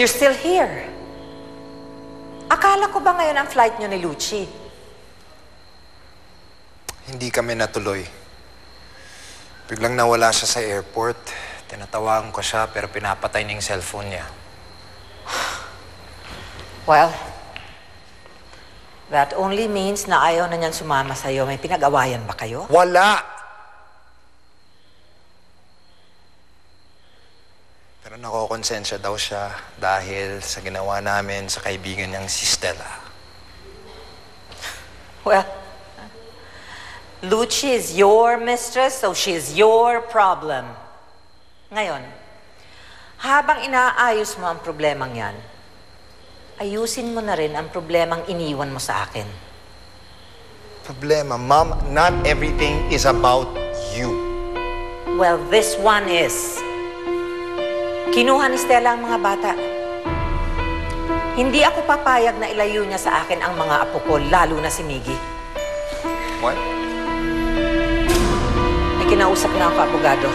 You're still here. Akala ko ba ngayon ang flight niyo ni Lucci? Hindi kami natuloy. Biglang nawala siya sa airport. Tinatawagan ko siya pero pinapatay niya yung cellphone niya. Well, that only means na ayaw na niyan sumama sa'yo. May pinag-awayan ba kayo? Wala! Pero nakokonsensya daw siya dahil sa ginawa namin sa kaibigan niyang si Stella. Well, Lucci is your mistress, so she is your problem. Ngayon, habang inaayos mo ang problemang yan, ayusin mo na rin ang problemang iniwan mo sa akin. Problema, Mom, not everything is about you. Well, this one is. Kinuha ni Stella ang mga bata. Hindi ako papayag na ilayo niya sa akin ang mga apo ko, lalo na si Miggy. What? May kinausap na ako, abogado,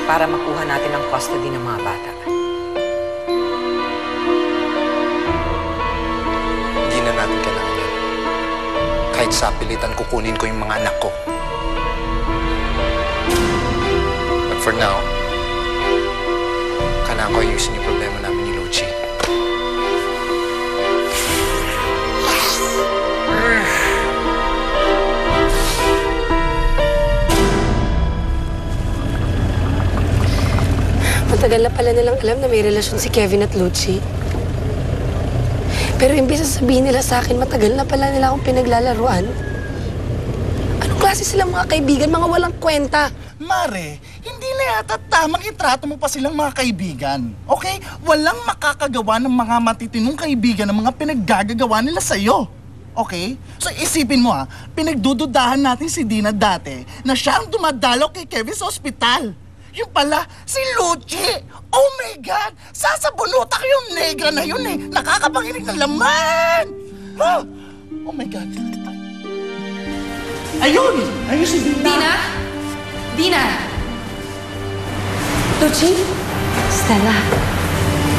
para makuha natin ang custody ng mga bata. Hindi na natin kailangan yan. Kahit sa pilitan, kukunin ko yung mga anak ko. But for now, kailangan ko ayusin yung problema namin ni Lucci. Matagal na pala nilang alam na may relasyon si Kevin at Lucci. Pero imbis na sabihin nila sa akin, matagal na pala nila akong pinaglalaruan. Anong klase silang mga kaibigan? Mga walang kwenta. Mare, hindi na yata tamang itrato mo pa silang mga kaibigan. Okay? Walang makakagawa ng mga matitinong kaibigan ng mga pinaggagawa nila sa'yo. Okay? So isipin mo pinagdududahan natin si Dina dati na siya ang dumadalaw kay Kevin sa ospital. Yung pala, si Lucci! Oh my God! Sasabunutak yung negra na yun eh! Nakakapanginig ng laman! Huh? Oh my God! Ayun! Ayun si Dina! Dina? Dina! Lucci? Stella,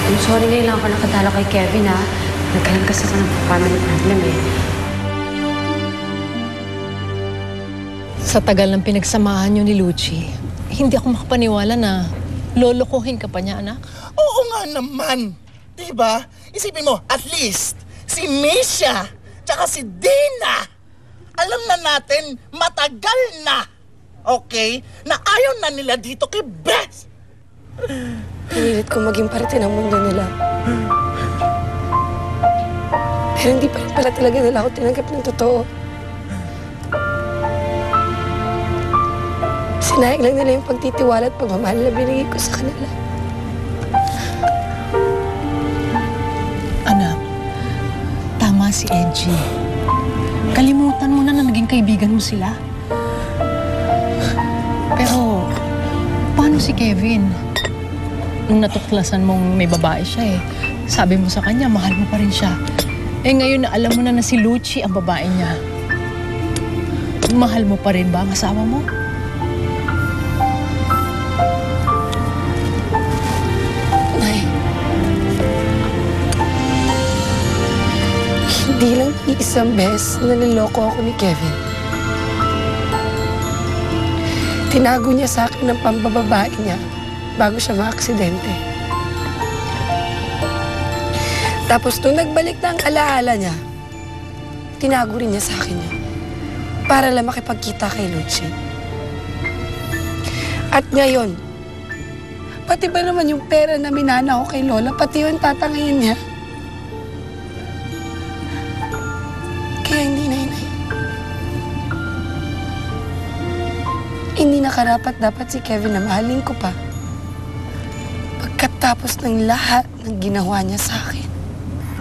I'm sorry ngayon lang ako nakadalo kay Kevin, ha? Nagkaroon kasi ako ng family problem, eh. Sa tagal ng pinagsamahan niyo ni Lucci, hindi ako makapaniwala na lolokohin ka pa niya, anak. Oo nga naman! Diba? Isipin mo, at least, si Misha, tsaka si Dina, alam na natin, matagal na, okay, na ayaw na nila dito kay Beth. Pinilit ko maging parte ng mundo nila. Pero hindi pa rin pala talaga nila ako tinanggap ng totoo. Sinayag lang nila yung pagtitiwala at pagmamahal na binigay ko sa kanila. Anak, tama si Edgy. Kalimutan mo na naging kaibigan mo sila. Pero, paano si Kevin? Nung natuklasan mong may babae siya sabi mo sa kanya, mahal mo pa rin siya. Ngayon na alam mo na si Lucci ang babae niya. Mahal mo pa rin ba ang asawa mo? Hindi lang isang beses na niloko ako ni Kevin. Tinago niya sa akin ng pambababae niya bago siya maaksidente. Tapos nung nagbalik na ang alaala niya, tinago rin niya sa akin yun para lang makipagkita kay Lucci. At ngayon, pati ba naman yung pera na minana ko kay Lola, pati yun tatangayin niya. Kaya hindi, Nay. Hindi na karapat-dapat si Kevin na mahalin ko pa. Pagkatapos ng lahat ng ginawa niya sa akin.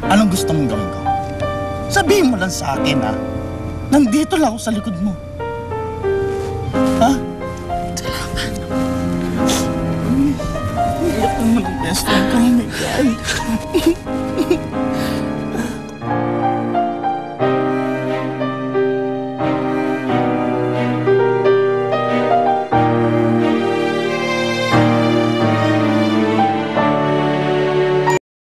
Anong gusto mong gawin ko? Sabihin mo lang sa akin, Nandito lang ako sa likod mo. Ha? Salamat. Iyak naman ang best friend ko, oh my God.